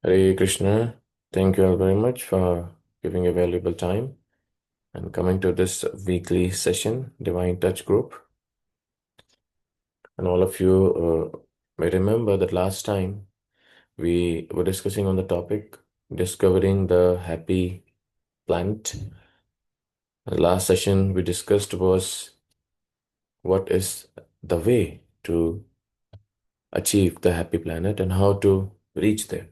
Hare Krishna. Thank you all very much for giving a valuable time and coming to this weekly session, Divine Touch Group. And all of you may remember that last time we were discussing on the topic discovering the happy planet. The last session we discussed was what is the way to achieve the happy planet and how to reach there.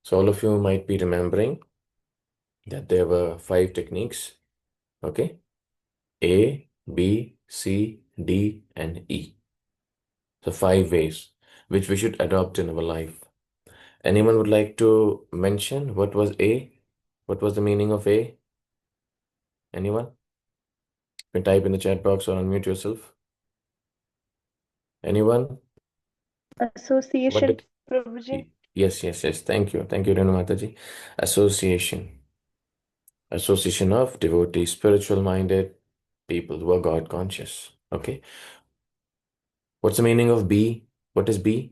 So all of you might be remembering that there were 5 techniques. Okay. A, B, C, D, and E. So 5 ways which we should adopt in our life. Anyone would like to mention what was A? What was the meaning of A? Anyone? You can type in the chat box or unmute yourself. Anyone? What Association, did Prabhuji. yes. Thank you. Thank you, Renu Mataji. Association. Association of devotees, spiritual minded people who are God conscious. Okay. What's the meaning of B? What is B?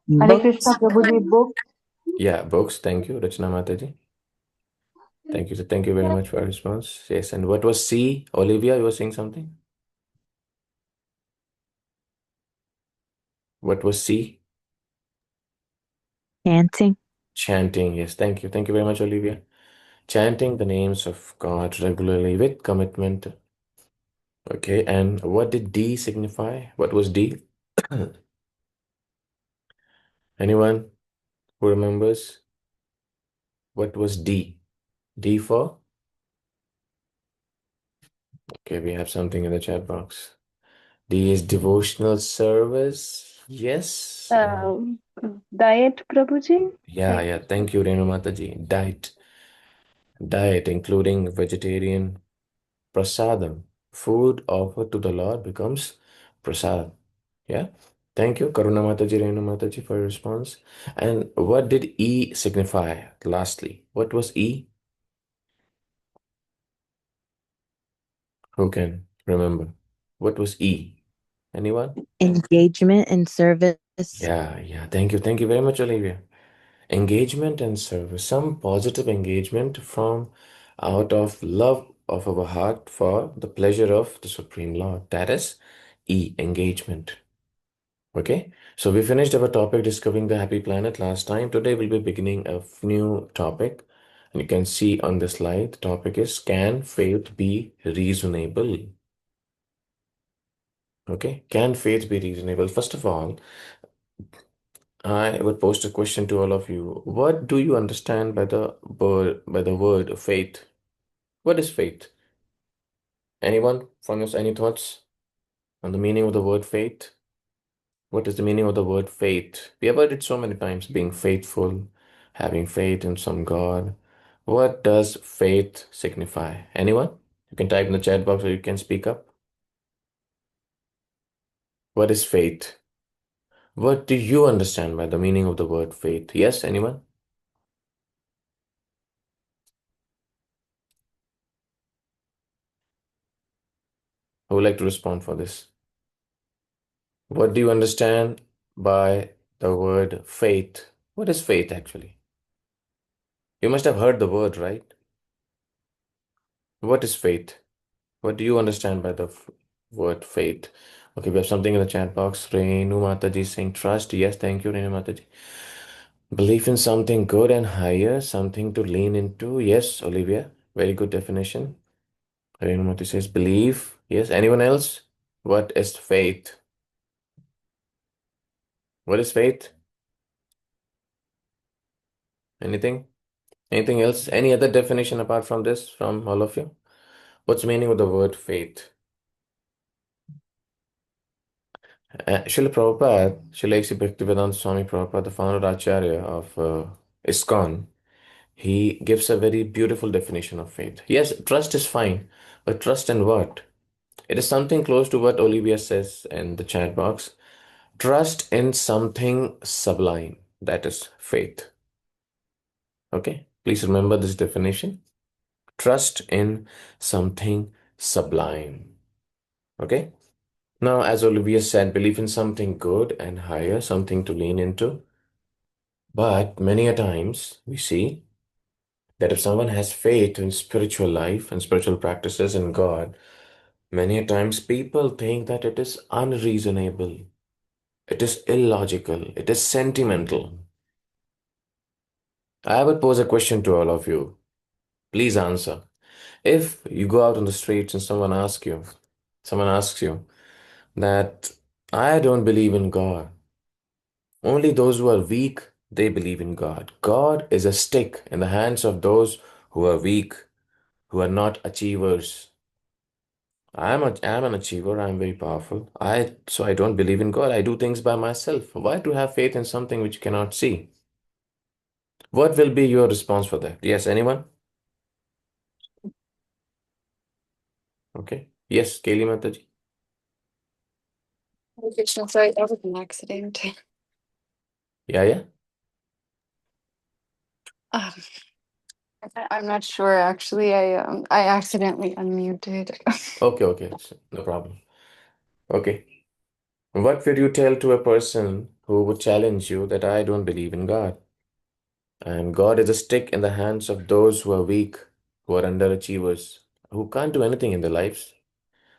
Hare Krishna Prabhuji book. Yeah, books. Thank you, Rachna Mataji. Thank you. Thank you very much for your response. Yes. And what was C? Olivia, you were saying something? What was C? Chanting. Chanting. Yes. Thank you. Thank you very much, Olivia. Chanting the names of God regularly with commitment. Okay. And what did D signify? What was D? Anyone who remembers? What was D? D for? Okay, we have something in the chat box. D is devotional service. Yes. Diet, Prabhuji. Yeah. Thank you, Renu Mataji. Diet, including vegetarian prasadam. Food offered to the Lord becomes prasad. Yeah. Thank you, Karuna Mataji, Renu Mataji, for your response. And what did E signify? Lastly, what was E? Who can remember? What was E? Anyone? Engagement and service. Yeah. Thank you. Thank you very much, Olivia. Engagement and service, some positive engagement from out of love of our heart for the pleasure of the Supreme Lord. That is E, engagement. Okay, so we finished our topic discovering the happy planet last time. Today we'll be beginning a new topic, and you can see on the slide the topic is can faith be reasonable? Okay, can faith be reasonable? First of all, I would pose a question to all of you. What do you understand by the word faith? What is faith? Anyone from us, any thoughts on the meaning of the word faith? What is the meaning of the word faith? We have heard it so many times, being faithful, having faith in some God. What does faith signify? Anyone? You can type in the chat box or you can speak up. What is faith? What do you understand by the meaning of the word faith? Yes, anyone? Who would like to respond for this? What do you understand by the word faith? What is faith actually? You must have heard the word, right? What is faith? What do you understand by the word faith? Okay, we have something in the chat box. Renu Mataji saying trust. Yes, thank you, Renu Mataji. Belief in something good and higher, something to lean into. Yes, Olivia, very good definition. Renu Mataji says belief. Yes, anyone else? What is faith? What is faith? Anything? Anything else? Any other definition apart from this from all of you? What's the meaning of the word faith? Srila Prabhupada, Srila A.C. Bhaktivedanta Swami Prabhupada, the founder Acharya of ISKCON, he gives a very beautiful definition of faith. Yes, trust is fine, but trust in what? It is something close to what Olivia says in the chat box. Trust in something sublime. That is faith. Okay, please remember this definition. Trust in something sublime. Okay. Now, as Olivia said, believe in something good and higher, something to lean into. But many a times we see that if someone has faith in spiritual life and spiritual practices in God, many a times people think that it is unreasonable, it is illogical, it is sentimental. I would pose a question to all of you. Please answer. If you go out on the streets and someone asks you that I don't believe in God, only those who are weak, they believe in God. God is a stick in the hands of those who are weak, who are not achievers. I'm an achiever. I'm very powerful. So I don't believe in God. I do things by myself. Why to have faith in something which you cannot see? What will be your response for that? Yes, anyone? Okay. Yes, Kaylee Mataji. Krsna, sorry, that was an accident. Yeah, yeah. Um, I'm not sure actually. I accidentally unmuted. Okay, okay. No problem. Okay. What would you tell to a person who would challenge you that I don't believe in God? And God is a stick in the hands of those who are weak, who are underachievers, who can't do anything in their lives.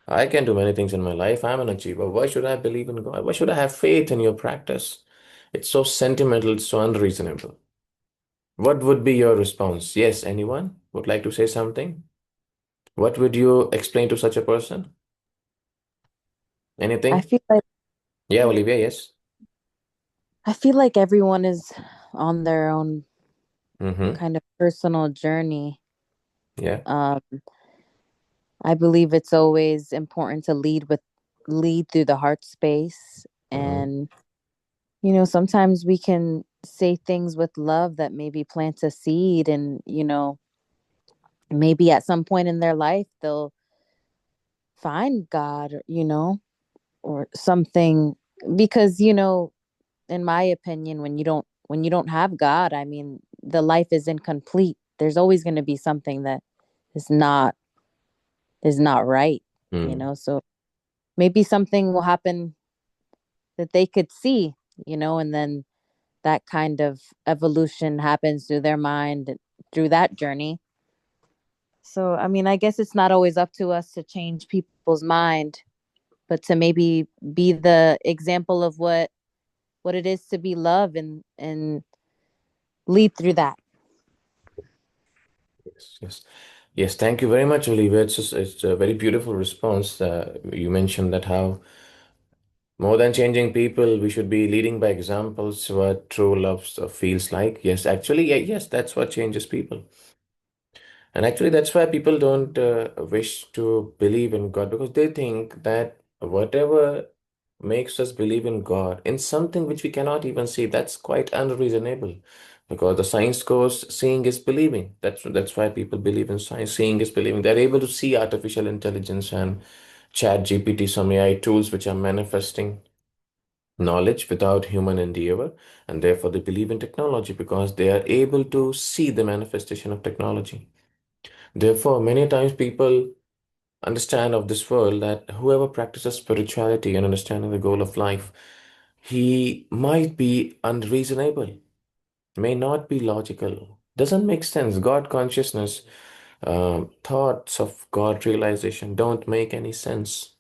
I can do many things in my life. I'm an achiever. Why should I believe in God? Why should I have faith in your practice? It's so sentimental, it's so unreasonable. What would be your response? Yes, anyone would like to say something? What would you explain to such a person? I Anything? feel like Yeah, Olivia, yes. I feel like everyone is on their own Mm-hmm. kind of personal journey. Yeah. Um, I believe it's always important to lead through the heart space. Mm-hmm. And, sometimes we can say things with love that maybe plants a seed and, maybe at some point in their life they'll find God, or something because, in my opinion, when you don't have God, I mean, the life is incomplete. There's always going to be something that is not right, Mm. so maybe something will happen that they could see, and then that kind of evolution happens through their mind through that journey. So, I mean, I guess it's not always up to us to change people's mind, but to maybe be the example of what it is to be love and lead through that. Yes, yes. Yes, thank you very much, Olivia. It's a very beautiful response. You mentioned that how more than changing people, we should be leading by examples what true love feels like. Yes, actually, yeah, yes, that's what changes people. And actually, that's why people don't wish to believe in God because they think that whatever makes us believe in God, in something which we cannot even see, that's quite unreasonable. Because the science goes, seeing is believing. That's why people believe in science. Seeing is believing. They're able to see artificial intelligence and chat GPT, some AI tools which are manifesting knowledge without human endeavor, and therefore they believe in technology because they are able to see the manifestation of technology. Therefore, many times people understand of this world that whoever practices spirituality and understanding the goal of life, he might be unreasonable, may not be logical, doesn't make sense. God consciousness, thoughts of God realization don't make any sense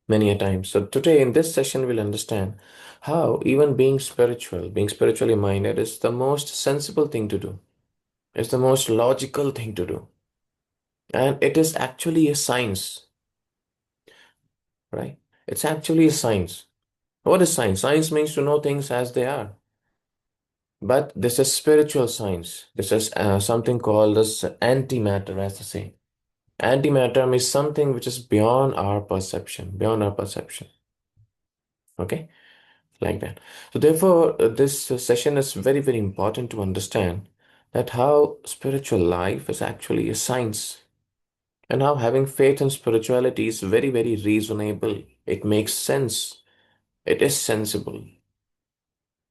many a time. So today in this session, we'll understand how even being spiritual, being spiritually minded is the most sensible thing to do. It's the most logical thing to do. And it is actually a science, right? It's actually a science. What is science? Science means to know things as they are. But this is spiritual science. This is something called as antimatter, as they say. Antimatter means something which is beyond our perception, beyond our perception. Okay? Like that. So therefore, this session is very, very important to understand that how spiritual life is actually a science and how having faith in spirituality is very, very reasonable. It makes sense. It is sensible.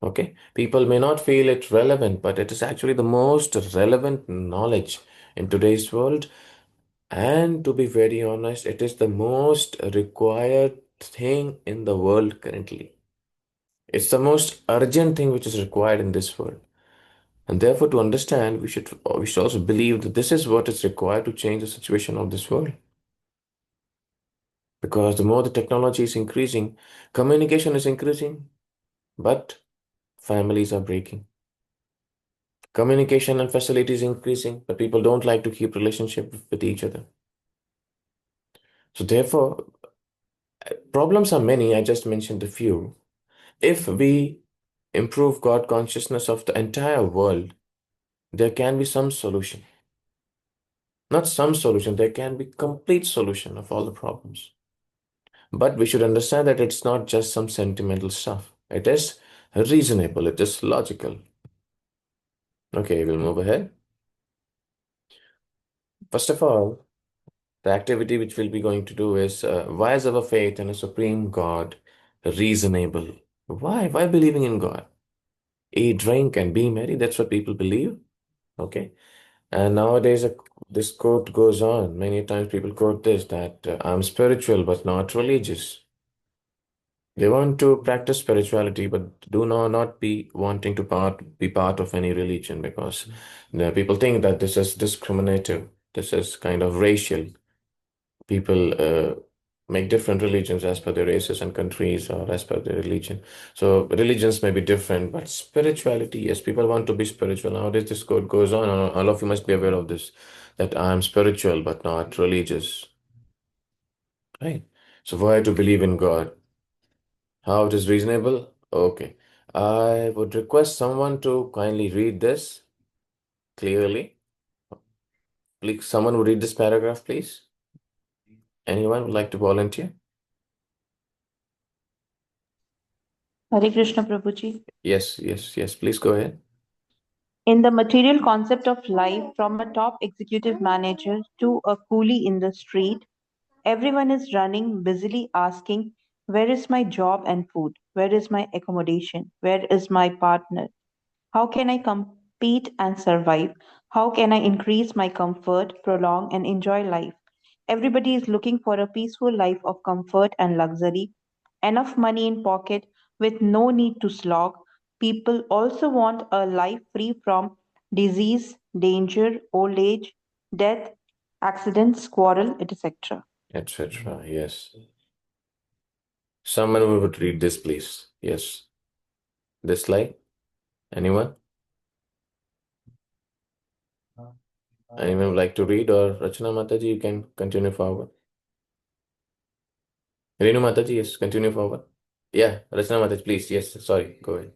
Okay. People may not feel it relevant, but it is actually the most relevant knowledge in today's world. And to be very honest, it is the most required thing in the world currently. It's the most urgent thing which is required in this world. And therefore, to understand, we should also believe that this is what is required to change the situation of this world. Because the more the technology is increasing, communication is increasing, but families are breaking. Communication and facilities increasing, but people don't like to keep relationship with each other. So therefore, problems are many. I just mentioned a few. If we improve God consciousness of the entire world, there can be some solution. Not some solution, there can be complete solution of all the problems. But we should understand that it's not just some sentimental stuff. It is reasonable, it is logical. Okay, we'll move ahead. First of all, the activity which we'll be going to do is why is our faith in a supreme God reasonable? Why? Why believing in God? Eat, drink, and be merry. That's what people believe. Okay. And nowadays, this quote goes on. Many times people quote this that I'm spiritual but not religious. They want to practice spirituality, but do not be wanting to be part of any religion because people think that this is discriminative. This is kind of racial. People make different religions as per their races and countries or as per their religion. So religions may be different, but spirituality, yes, people want to be spiritual. Nowadays, this quote goes on, and all of you must be aware of this, that I'm spiritual but not religious. Right? So why to believe in God? How it is reasonable? Okay. I would request someone to kindly read this clearly. Please, someone would read this paragraph, please. Anyone would like to volunteer? Hare Krishna Prabhuji. Yes, yes, yes. Please go ahead. In the material concept of life, from a top executive manager to a coolie in the street, everyone is running, busily asking, where is my job and food? Where is my accommodation? Where is my partner? How can I compete and survive? How can I increase my comfort, prolong, and enjoy life? Everybody is looking for a peaceful life of comfort and luxury, enough money in pocket with no need to slog. People also want a life free from disease, danger, old age, death, accidents, quarrel, etc. Etc. Yes. Someone who would read this, please. Yes. This slide. Anyone? Anyone would like to read, or Rachana Mataji, you can continue forward. Renu Mataji, yes, continue forward. Yeah, Rachana Mataji, please. Yes, sorry, go ahead.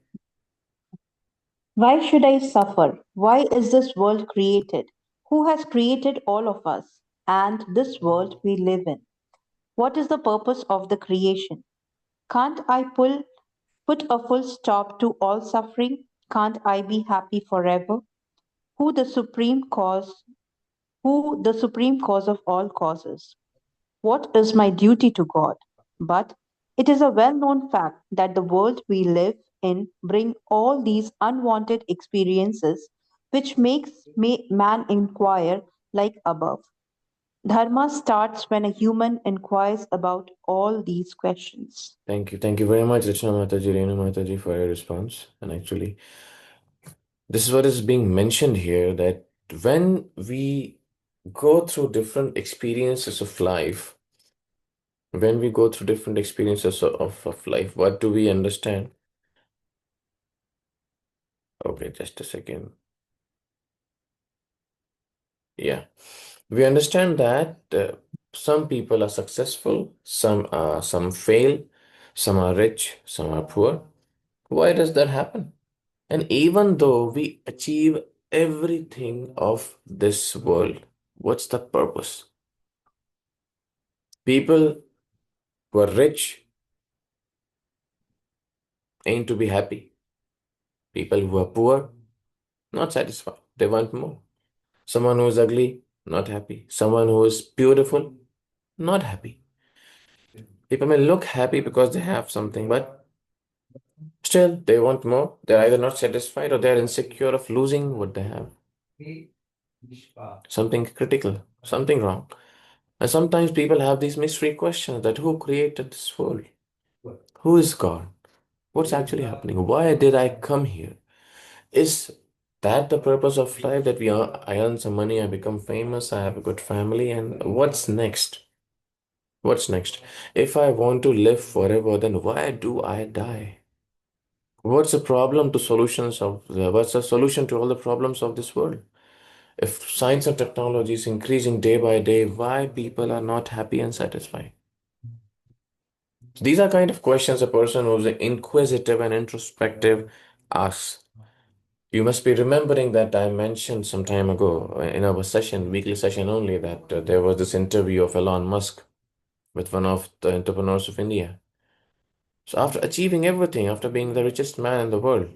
Why should I suffer? Why is this world created? Who has created all of us and this world we live in? What is the purpose of the creation? Can't I put a full stop to all suffering? Can't I be happy forever? Who the supreme cause, who the supreme cause of all causes? What is my duty to God? But it is a well-known fact that the world we live in bring all these unwanted experiences which makes man inquire like above. Dharma starts when a human inquires about all these questions. Thank you. Thank you very much, Rachana Mataji, Renu Mataji, for your response. And actually, this is what is being mentioned here that when we go through different experiences of life, when we go through different experiences of life, what do we understand? Okay, just a second. Yeah. We understand that some people are successful, some fail, some are rich, some are poor. Why does that happen? And even though we achieve everything of this world, what's the purpose? People who are rich aim to be happy. People who are poor, not satisfied. They want more. Someone who is ugly, not happy. Someone who is beautiful, not happy. People may look happy because they have something, but still they want more. They're either not satisfied or they're insecure of losing what they have. Something critical, something wrong. And sometimes people have these mystery questions that who created this world? Who is God? What's actually happening? Why did I come here? Is that the purpose of life, that I earn some money, I become famous, I have a good family, and what's next? What's next? If I want to live forever, then why do I die? What's the problem to solutions of what's the solution to all the problems of this world? If science and technology is increasing day by day, why people are not happy and satisfied? These are kind of questions a person who's inquisitive and introspective asks. You must be remembering that I mentioned some time ago in our session, weekly session only, that there was this interview of Elon Musk with one of the entrepreneurs of India. So after achieving everything, after being the richest man in the world,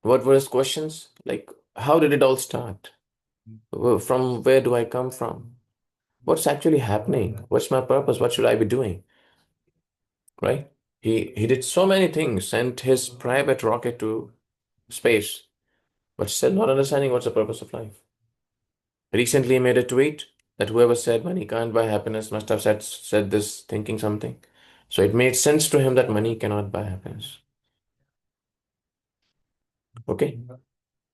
what were his questions? Like, how did it all start? From where do I come from? What's actually happening? What's my purpose? What should I be doing? Right? He did so many things, sent his private rocket to space, but still not understanding what's the purpose of life. Recently he made a tweet that whoever said money can't buy happiness must have said this thinking something. So it made sense to him that money cannot buy happiness. Okay.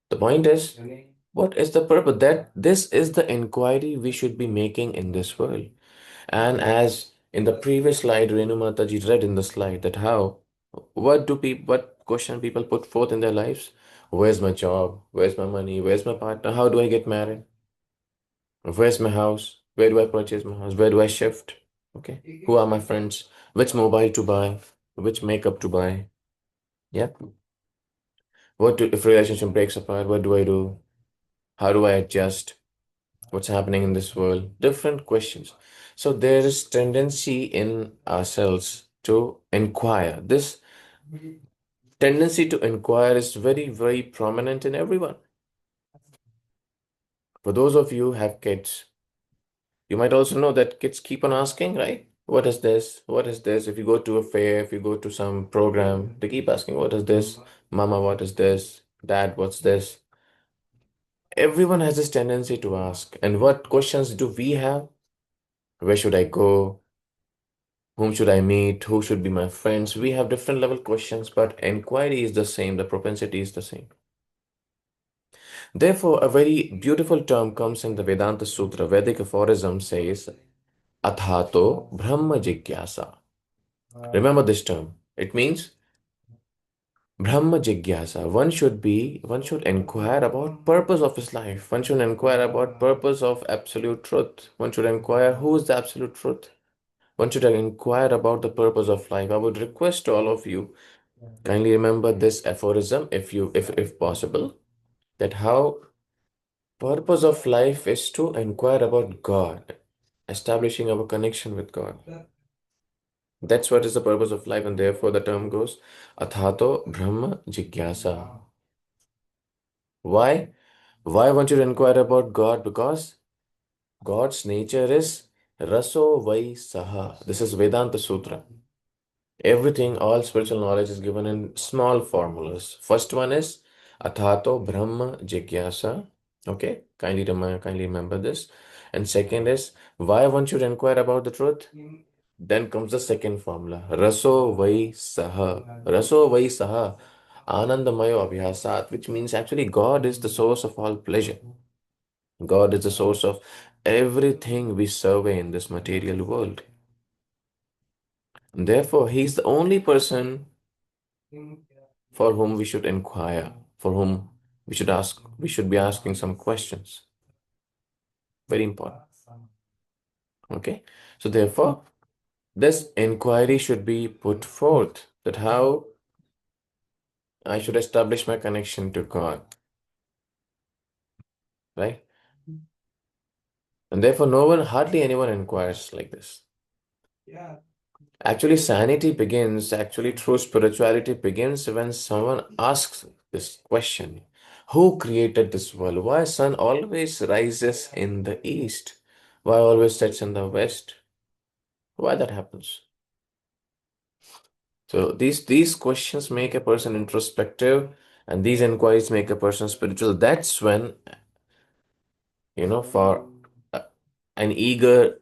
The point is, what is the purpose? That this is the inquiry we should be making in this world. And as in the previous slide, Renu Mataji read in the slide that what question people put forth in their lives? Where's my job? Where's my money? Where's my partner? How do I get married? Where's my house? Where do I purchase my house? Where do I shift? Okay. Who are my friends? Which mobile to buy? Which makeup to buy? Yeah. If relationship breaks apart, what do I do? How do I adjust? What's happening in this world? Different questions. So there is tendency in ourselves to inquire. This tendency to inquire is very, very prominent in everyone. For those of you who have kids, you might also know that kids keep on asking, right? What is this? What is this? If you go to a fair, if you go to some program, they keep asking, what is this? Mama, what is this? Dad, what's this? Everyone has this tendency to ask. And what questions do we have? Where should I go? Whom should I meet? Who should be my friends? We have different level questions, but inquiry is the same, the propensity is the same. Therefore, a very beautiful term comes in the Vedanta Sutra. Vedic aphorism says, Athato Brahma Jigyasa. Remember this term. It means Brahma Jigyasa. One should inquire about purpose of his life. One should inquire about purpose of absolute truth. One should inquire who is the absolute truth. One should inquire about the purpose of life. I would request all of you kindly remember this aphorism if possible, that how purpose of life is to inquire about God, establishing our connection with God. That's what is the purpose of life, and therefore the term goes Athato Brahma Jigyasa. Why? Why want you to inquire about God? Because God's nature is Raso Vai Saha. This is Vedanta Sutra. Everything, all spiritual knowledge is given in small formulas. First one is Athato Brahma Jigyasa. Okay, kindly remember this. And second is why one should inquire about the truth. Then comes the second formula. Raso Vai Saha. Raso Vai Saha. Anandamayo Abhyasat, which means actually God is the source of all pleasure. God is the source of everything we survey in this material world. Therefore, He is the only person for whom we should inquire, for whom we should be asking some questions. Very important. Okay. So therefore, this inquiry should be put forth that how I should establish my connection to God, right? And therefore, hardly anyone inquires like this. Actually, true spirituality begins when someone asks this question. Who created this world? Why sun always rises in the east? Why always sets in the west? Why that happens? So these questions make a person introspective, and these inquiries make a person spiritual. That's when, for uh, an eager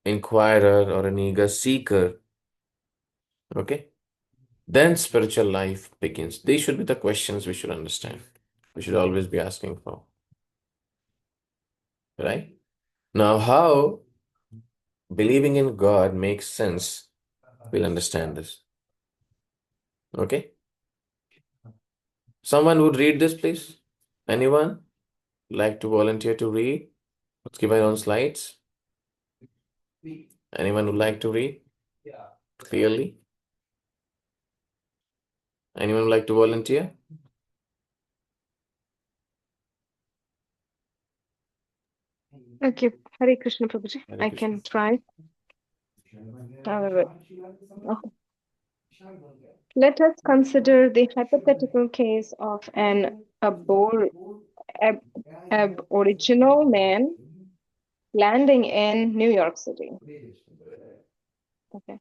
inquirer or an eager seeker, okay, Then spiritual life begins. These should be the questions we should understand. We should always be asking for. Right? Now, how believing in God makes sense, we'll understand this. Okay? Someone would read this, please? Anyone like to volunteer to read? Let's give our own slides. Anyone would like to read clearly? Anyone would like to volunteer? Okay, Hare Krishna Prabhuji. Hare I Krishna. can try. However, let us consider the hypothetical case of an ab aboriginal man landing in New York City. Okay.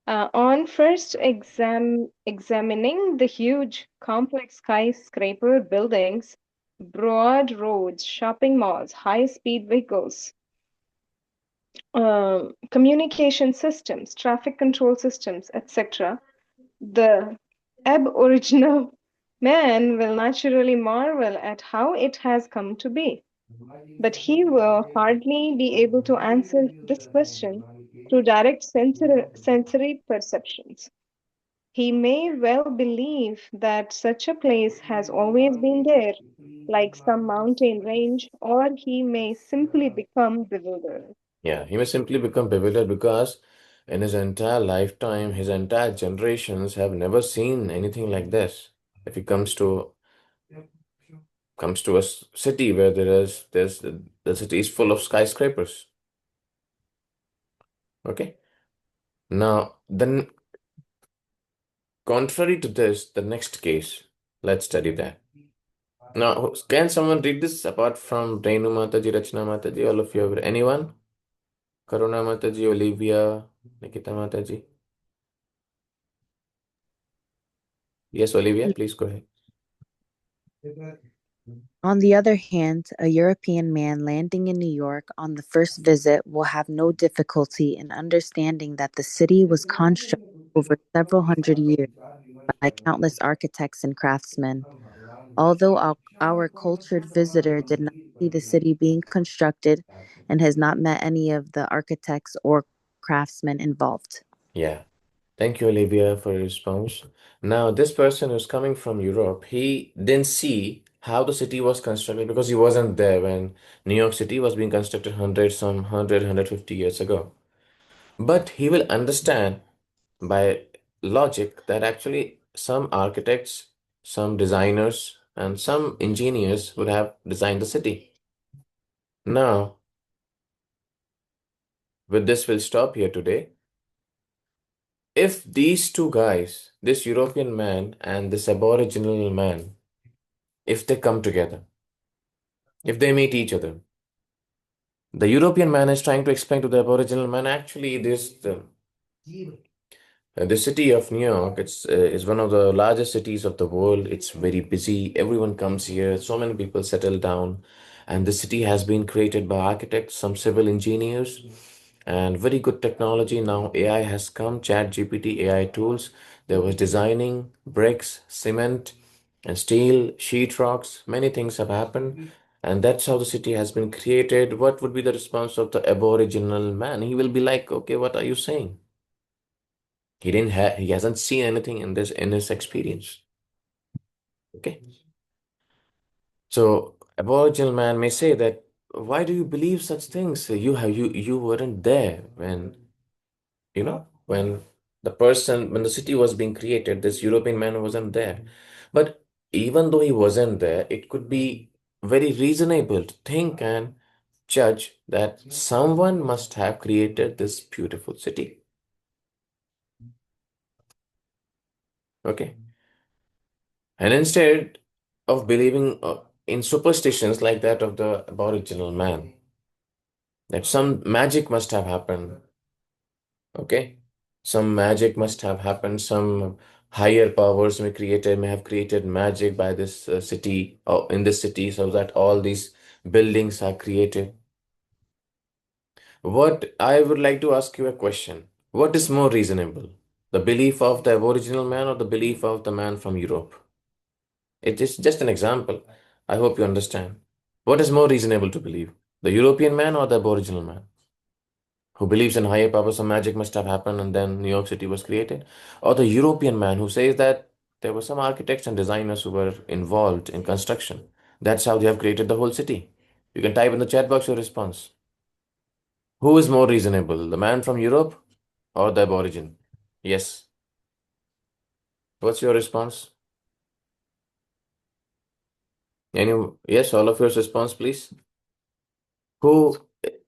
On first examining the huge, complex skyscraper buildings, broad roads, shopping malls, high-speed vehicles, communication systems, traffic control systems, etc., the aboriginal man will naturally marvel at how it has come to be. But he will hardly be able to answer this question through direct sensory perceptions. He may well believe that such a place has always been there, like some mountain range, or he may simply become bewildered. Yeah, he may simply become bewildered because in his entire lifetime, his entire generations have never seen anything like this. If he comes to a city where the city is full of skyscrapers. Okay. Now, then, contrary to this, the next case, let's study that. Now, can someone read this apart from Renu Mataji, Rachna Mataji, all of you? Anyone? Karuna Mataji, Olivia, Nikita Mataji. Yes, Olivia, please go ahead. On the other hand, a European man landing in New York on the first visit will have no difficulty in understanding that the city was constructed over several hundred years by countless architects and craftsmen. Although our cultured visitor did not see the city being constructed and has not met any of the architects or craftsmen involved. Yeah. Thank you, Olivia, for your response. Now, this person who's coming from Europe, he didn't see how the city was constructed because he wasn't there when New York City was being constructed 150 years ago. But he will understand by logic that actually some architects, some designers, and some engineers would have designed the city. Now, with this, we'll stop here today. If these two guys, this European man and this Aboriginal man, if they come together, if they meet each other, the European man is trying to explain to the Aboriginal man, actually, the city of New York, it's is one of the largest cities of the world. It's very busy. Everyone comes here. So many people settle down, and the city has been created by architects, some civil engineers, and very good technology. Now AI has come, Chat GPT, AI tools. There was designing bricks, cement, and steel, sheetrocks. Many things have happened, and that's how the city has been created. What would be the response of the Aboriginal man? He will be like, "Okay, what are you saying?" He hasn't seen anything in this in his experience. Okay. So Aboriginal man may say that, why do you believe such things? You weren't there when when the city was being created, this European man wasn't there. But even though he wasn't there, it could be very reasonable to think and judge that someone must have created this beautiful city. Okay. And instead of believing in superstitions like that of the Aboriginal man, that some magic must have happened, okay? Some magic must have happened, some higher powers may have created magic by this city or in this city so that all these buildings are created. What I would like to ask you a question. What is more reasonable? The belief of the Aboriginal man or the belief of the man from Europe? It is just an example. I hope you understand. What is more reasonable to believe? The European man or the Aboriginal man? Who believes in higher power, some magic must have happened and then New York City was created? Or the European man who says that there were some architects and designers who were involved in construction. That's how they have created the whole city. You can type in the chat box your response. Who is more reasonable, the man from Europe or the Aborigine? Yes. What's your response? Any, yes, all of your response, please. Who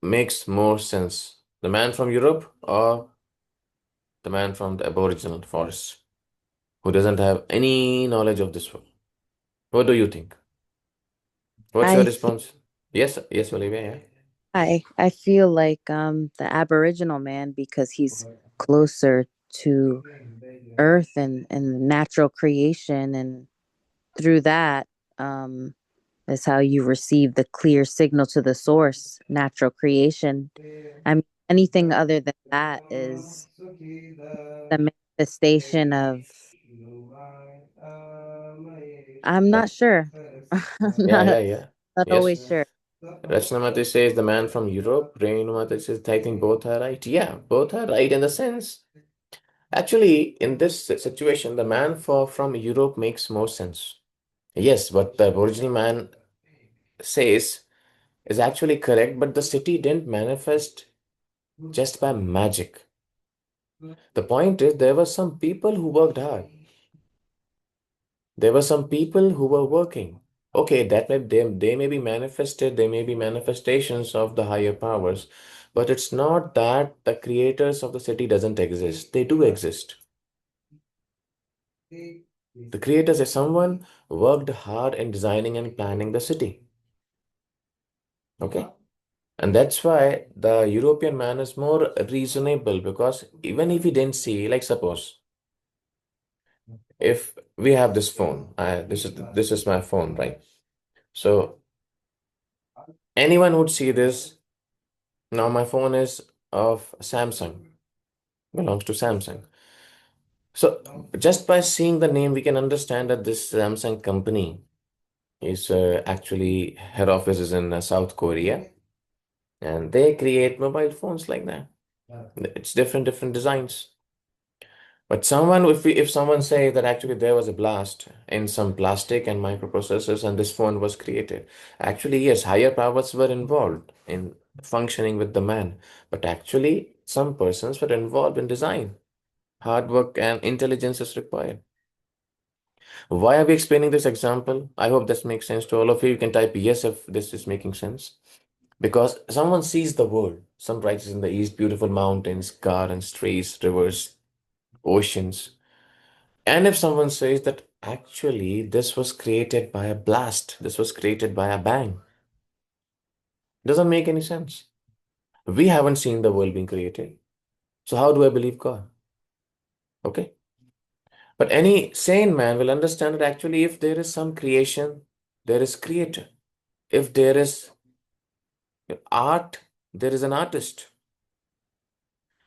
makes more sense, the man from Europe or the man from the Aboriginal forest who doesn't have any knowledge of this world? What do you think? What's your I feel, response? Yes, yes, Olivia, yeah. I feel like the Aboriginal man because he's closer to Earth and natural creation, and through that um, is how you receive the clear signal to the source, natural creation. I mean, anything other than that is the manifestation of. I'm Yeah, not sure. I'm yeah, yeah, not yeah. not Yes. always sure. Ratchnamati says the man from Europe. Renumati says, I think both are right. Yeah, both are right in the sense. Actually, in this situation, the man from Europe makes more sense. Yes, what the Aboriginal man says is actually correct, but the city didn't manifest just by magic. The point is, there were some people who worked hard. There were some people who were working. Okay, they may be manifested, they may be manifestations of the higher powers, but it's not that the creators of the city doesn't exist. They do exist. The creators is someone worked hard in designing and planning the city. Okay? And that's why the European man is more reasonable because even if he didn't see, like suppose if we have this phone, this is my phone, right? So anyone would see this. Now my phone is of Samsung, belongs to Samsung. So just by seeing the name, we can understand that this Samsung company is actually head office is in South Korea, and they create mobile phones like that. It's different designs. But someone, if someone say that actually there was a blast in some plastic and microprocessors and this phone was created, actually yes, higher powers were involved in functioning with the man, but actually some persons were involved in design. Hard work and intelligence is required. Why are we explaining this example? I hope this makes sense to all of you. You can type yes if this is making sense. Because someone sees the world. Sun rises in the east, beautiful mountains, gardens, trees, rivers, oceans. And if someone says that actually this was created by a blast, this was created by a bang, doesn't make any sense. We haven't seen the world being created. So how do I believe God? Okay. But any sane man will understand that actually if there is some creation, there is creator. If there is art, there is an artist.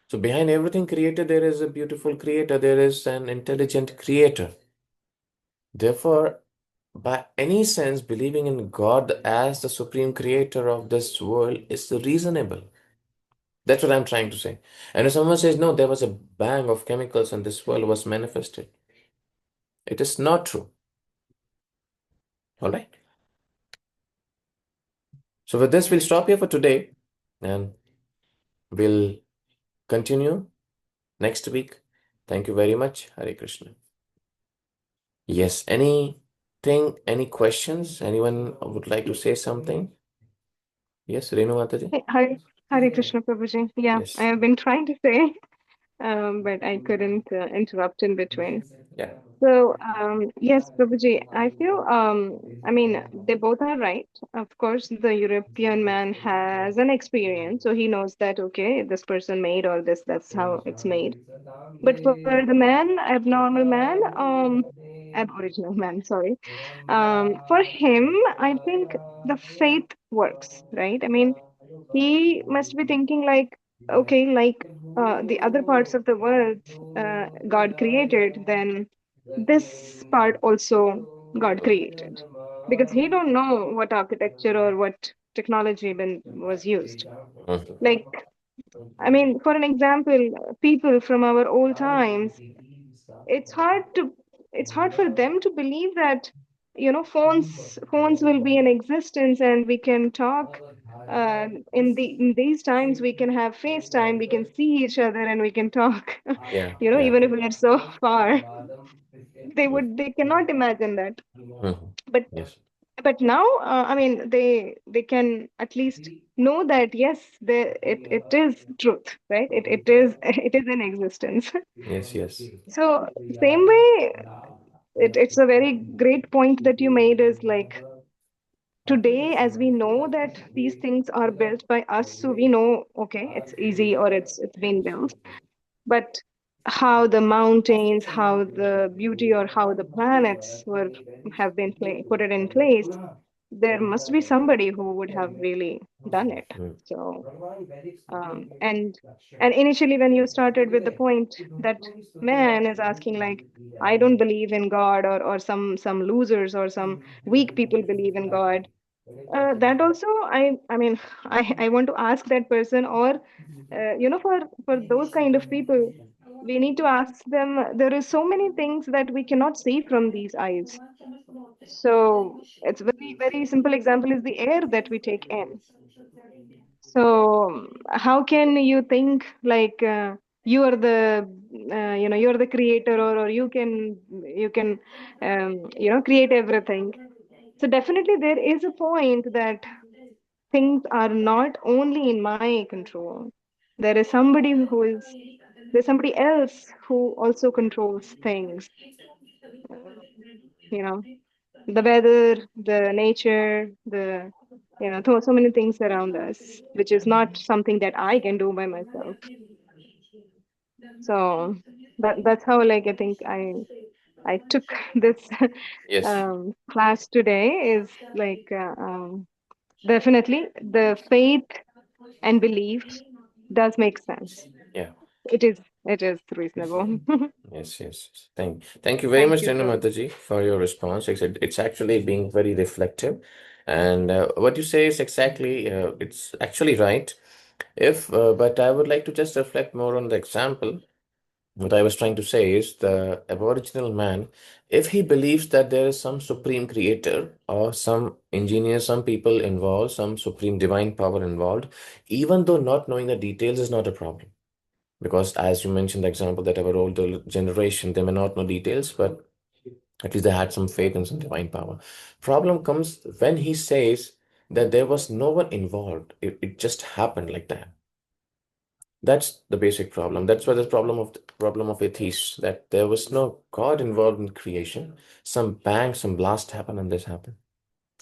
So behind everything created, there is a beautiful creator, there is an intelligent creator. Therefore, by any sense, believing in God as the supreme creator of this world is reasonable. That's what I'm trying to say. And if someone says, no, there was a bang of chemicals and this world was manifested, it is not true. All right. So, with this, we'll stop here for today and we'll continue next week. Thank you very much. Hare Krishna. Yes, anything, any questions? Anyone would like to say something? Yes, Renu Mataji? Hey, Hare Krishna Prabhuji. Yeah, I Yes. have been trying to say, but I couldn't interrupt in between. Yeah. So, yes, Prabhuji, I feel, I mean, they both are right. Of course, the European man has an experience, so he knows that, okay, this person made all this, that's how it's made. But for the man, abnormal man, aboriginal man, sorry, for him, I think the faith works, right? I mean, he must be thinking like, okay, like the other parts of the world God created, then this part also God created. Because he don't know what architecture or what technology was used. Mhm. Like, I mean, for an example, people from our old times, it's hard to it's hard for them to believe that phones will be in existence and we can talk in these times we can have FaceTime, we can see each other and we can talk Yeah, yeah. even if we're so far. Mm. They cannot imagine that. Mhm. but Yes, but now I mean they can at least know that yes, it is truth, right? It is it is in existence. yes, yes. So same way, it's a very great point that you made, is like today as we know that these things are built by us, so we know okay, it's easy or it's been built. But how the mountains, how the beauty, or how the planets were have been put it in place, there must be somebody who would have really done it. Mm. So um, and and initially when you started with the point that man is asking like, I don't believe in God, or some losers or some weak people believe in God, that also I mean I want to ask that person, or for those kind of people, we need to ask them, there is so many things that we cannot see from these eyes. So it's very very simple example is the air that we take in. So how can you think like you are the you're the creator, or you can create everything. So definitely there is a point that things are not only in my control. There is there's somebody else who also controls things. You know, the weather, the nature, so many things around us, which is not something that I can do by myself. So that's how like I think I took this Yes, class today, is like definitely the faith and belief does make sense. yeah. It is reasonable. Yes, yes. Thank you very Thank much, you Renu so much. Mataji, for your response. It's actually being very reflective. And what you say is exactly, it's actually right. But I would like to just reflect more on the example. What I was trying to say is the Aboriginal man, if he believes that there is some supreme creator or some engineer, some people involved, some supreme divine power involved, even though not knowing the details is not a problem. Because as you mentioned the example that our older generation, they may not know details, but at least they had some faith and some divine power. Problem comes when he says that there was no one involved. It just happened like that. That's the basic problem. That's why the problem of atheists, that there was no God involved in creation. Some bang, some blast happened, and this happened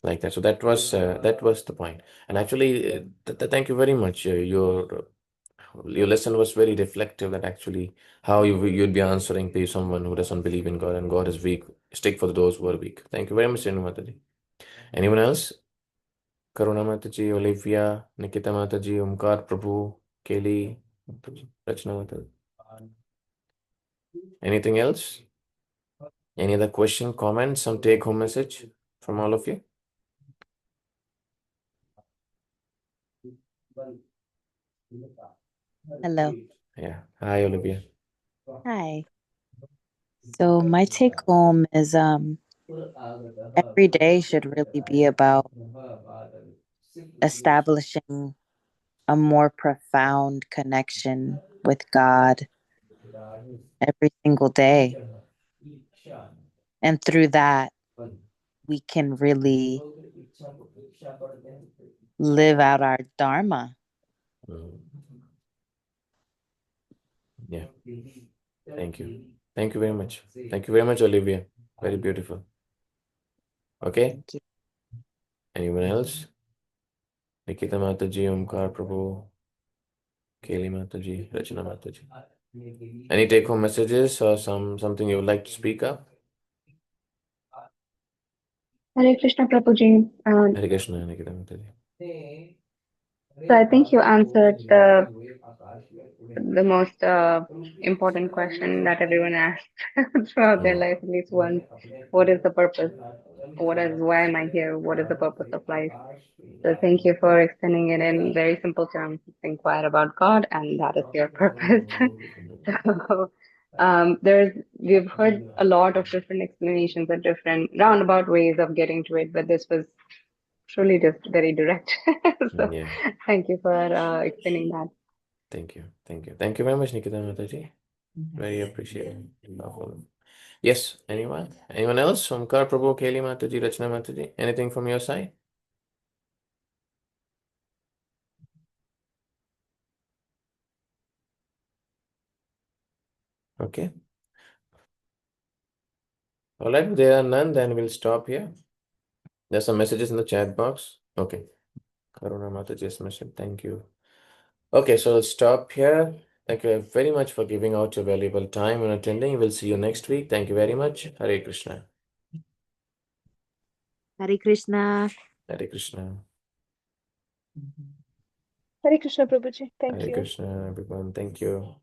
like that. So that was the point. And actually, thank you very much. Your lesson was very reflective. That actually how you'd be answering to someone who doesn't believe in God and God is weak. Stick for those who are weak. Thank you very much, Renu Mataji. Anyone else? Karuna Mataji, Olivia, Nikita Mataji, Omkar Prabhu, Kelly, Rachna Mataji. Anything else? Any other question, comment, some take home message from all of you? Hello. Yeah. Hi, Olivia. Hi. So my take home is every day should really be about establishing a more profound connection with God every single day. And through that, we can really live out our dharma. Mm, yeah. Thank you. Thank you very much. Thank you very much, Olivia. Very beautiful. Okay. Thank you. Anyone else? Nikita Mataji, Omkar Prabhu, Kaylee Mataji, Rachana Mataji. Any take home messages or something you would like to speak up? Hare Krishna Prabhuji. Hare Krishna, Nikita Mataji. So I think you answered the the most important question that everyone asks throughout their life at least once. What is the purpose? Why am I here? What is the purpose of life? So thank you for explaining it in very simple terms. Inquire about God, and that is your purpose. So we've heard a lot of different explanations and different roundabout ways of getting to it, but this was truly just very direct. So Yeah. thank you for explaining that. Thank you. Thank you. Thank you very much, Nikita Mataji. Very appreciated. Powerful. Yes, anyone? Anyone else? Omkar Prabhu, Keli Mataji, Rachna Mataji. Anything from your side? Okay. All right. If there are none, then we'll stop here. There's some messages in the chat box. Okay. Karuna Mataji's message. Thank you. Okay, so I'll stop here. Thank you very much for giving out your valuable time and attending. We'll see you next week. Thank you very much. Hare Krishna. Hare Krishna. Hare Krishna. Hare Krishna, Prabhuji. Thank Hare you. Krishna, everyone. Thank you.